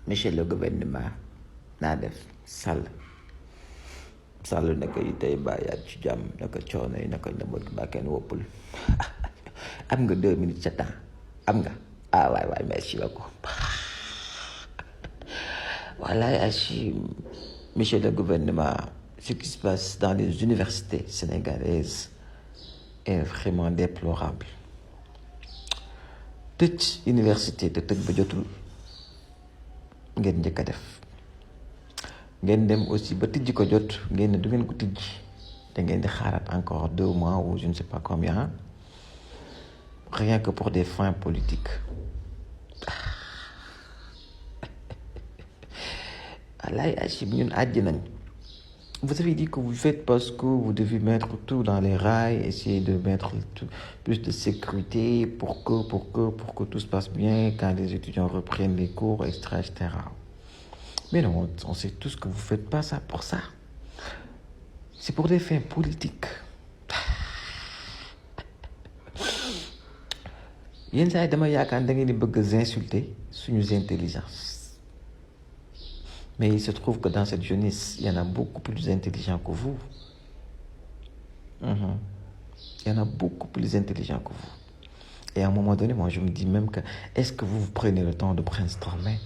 monsieur le gouvernement naa def Sall naka yi tey bàyyaat ci jàmm naka coono yi naka njaboot gi baa kenn woppul am nga 2 minutes sa temps am nga waay merci beaucoup voilà Hachim monsieur le gouvernement ce qui se passe dans les universités sénégalaises est vraiment déplorable tëj université te tëj ba jotul ngeen njëkk a def ngeen dem aussi ba tijji ko jot ngeen ne du ngeen ko tijji da ngeen di xaaraat encore 2 mois ou je ne sais pas combien rien que pour des fins politiques alaay Hachim ñun àjj nañ. Vous avez dit que vous faites parce que vous devez mettre tout dans les rails, essayer de mettre plus de sécurité pour que tout se passe bien quand les étudiants reprennent les cours, etc. Mais non, on sait tous que vous ne faites pas ça pour ça. C'est pour des fins politiques. yenn saa yi dama yaakaar da ngeen di bëgg a insulter suñu intelligence. Mais il se trouve que dans cette jeunesse, il y en a beaucoup plus intelligents que vous. Il y en a beaucoup plus intelligents que vous. Et à un moment donné, moi, je me dis même que est-ce que vous prenez le temps de brainstormer?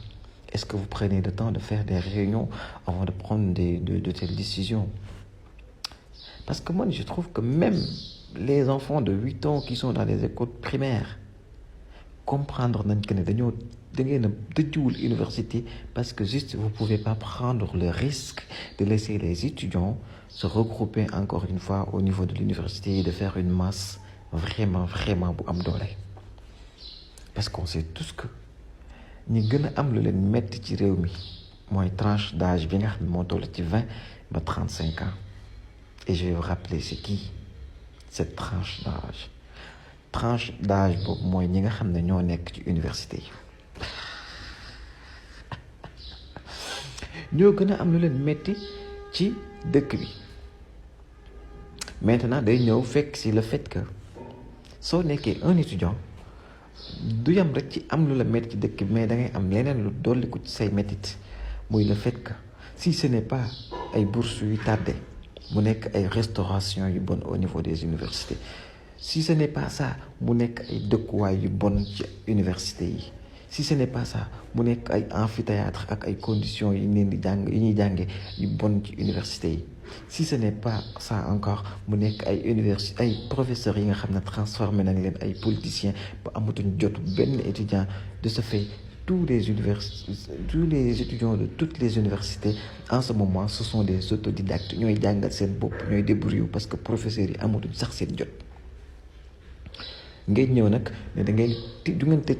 Est-ce que vous prenez le temps de faire des réunions avant de prendre de telles décisions? Parce que moi, je trouve que même les enfants de 8 ans qui sont dans les écoles primaires comprendre que dañoo da ngeen a tëjjiwul université parce que juste vous pouvez pas prendre le risque de laisser les étudiants se regrouper encore une fois au niveau de l'université et de faire une masse vraiment bu am doole. Parce qu'on sait tous que ñi gën a am lu leen metti ci réew mi mooy tranche d'âge bi nga xam ne moo toll ci 20 ba 35 ans et je vais vous rappeler c'est qui cette tranche d'âge boobu mooy ñi nga xam ne ñoo nekk ci université yi ñoo gën a am lu leen metti ci dëkk bi. Maintenant day ñëw fekk si le fait que soo nekkee un étudiant du yam rek ci am lu la metti ci dëkk bi mais da ngay am leneen lu dolliku ci say mettit muy le fait que si ce n'est pas ay bourses yu tardé mu nekk ay restauration yu bon au niveau des universités. Si ce n'est pas ça mu nekk ay dëkkuwaay yu bon ci université yi. Si ce n'est pas ça mu nekk ay amphithéâtre ak ay conditions yi leen di jàng yi ñuy jànge yu bon ci université yi. Si ce n'est pas ça encore mu nekk ay professeurs yi nga xam ne transformé nañ leen ay politiciens ba amatuñ jot benn étudiant. De ce fait tous les étudiants de toutes les universités en ce moment ce sont des autodidactes ñooy jàngal seen bopp ñooy débrouiller parce que professeurs yi amatuñ sax seen jot. ngeen ñëw nag ne da ngeen du ngeen tëj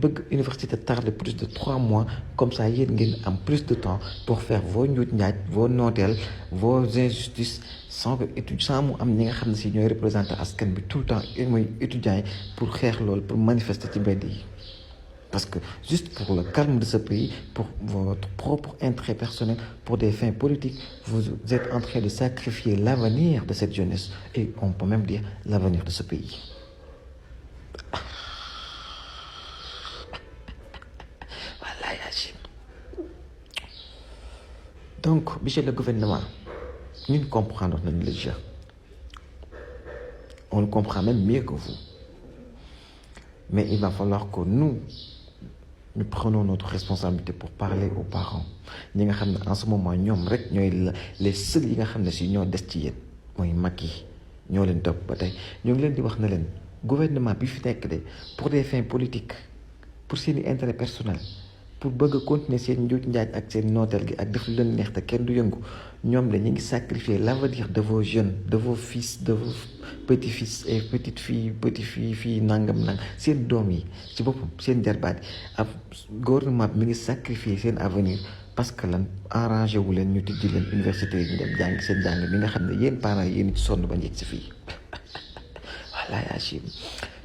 bëgg université tardé plus de 3 mois comme ça yéen ngeen am plus de temps pour faire vos njuuj njaaj vos nooteel vos injustices sans mu am ñi nga xam ne si ñooy représenté askan bi tout le temps mooy étudiants yi pour xeex loolu pour manifester ci mbedd yi. Parce que juste pour le calme de ce pays, pour votre propre intérêt personnel, pour des fins politiques, vous êtes en train de sacrifier l'avenir de cette jeunesse et on peut même dire l'avenir de ce pays. Donc, monsieur le gouvernement, nous comprenons le jeu. On le comprend même mieux que vous. Mais il va falloir que nous prenons notre responsabilité pour parler aux parents. Ñi nga xam ne en ce moment ñoom rek ñooy les seuls yi nga xam ne si ñoo des ci yéen mooy mag yi ñoo leen topp ba tey ñoo ngi leen di wax na leen gouvernement bi fi nekk de pour des fins politiques pour seeni intérêt personnel pour bëgg a continuer seen njuuj njaaj ak seen nooteel gi ak def lu leen neex te kenn du yëngu ñoom de ñu ngi sacrifier l'avenir de vos jeunes de vos fils de vos petits-fils et petites-filles nangam seen doom yi ci boppam seen jarbaat yi ak gouvernement bi mi ngi sacrifier seen avenir parce que lan arrangé wu leen ñu tijji leen université yi ñu dem jàng seen jàng bi nga xam ne yéen parents yéen ci sonn ba njëkk si fii voilà yaa Chine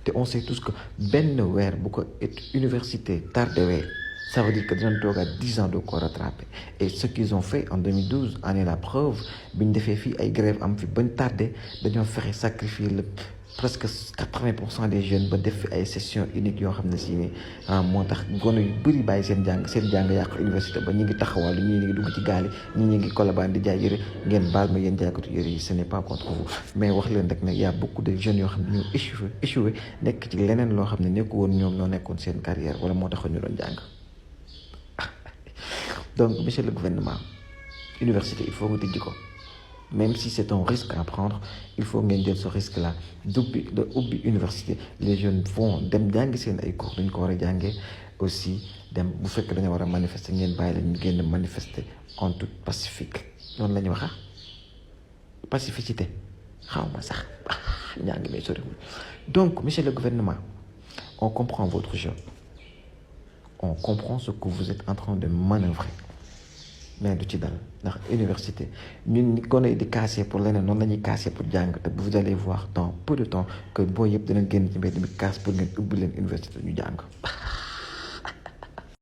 te on sait tous que benn weer bu ko université tardé weer ça veut dire que dinañ toog à 10 ans de ko rattraper et ce qu'ils ont fait en 2012 en est la preuve bi ñu defee fii ay grève am fi bañ tardé dañoo fexe sacrifier presque 80% des jeunes ba def fi ay session unique yoo xam ne si ni moo tax gone yu bëri bàyyi seen jàng yàq université ba ñu ngi taxawal ñii ñu ngi dugg ci gaal yi ñii ñu ngi kolabaan di jaay yëre ngeen baal ma yéen jaaykatu yëre yi ce n'est pas contre vous mais wax leen rek ne y a beaucoup de jeunes yoo xam ne ñoo échoué nekk ci leneen loo xam ne nekku woon ñoom ñoo nekkoon seen carrière wala moo tax ñu doon jàng donc monsieur le gouvernement université il faut nga tijji ko même si c'est un risque à prendre il faut ngeen jël ce risque là ubbi université les jeunes vont dem jàngi seen ay cours dañ ko war a jàngee aussi dem bu fekk dañoo war a manifester ngeen bàyyi la ñu génn manifester en toute pacifique noonu la ñuy wax pacificité xaw ma sax ñaa ngi may soriwul donc monsieur le gouvernement on comprend votre jeu on comprend ce que vous êtes en train de manœuvrer mais du ci dal ndax université ñun ni gone yi di casser pour leneen noonu la ñuy casser pour jàng te vous allez voir dans peu de temps que boo yëpp dina génn ci mbedd mi casse pour ngeen ubbi leen université ñu jàng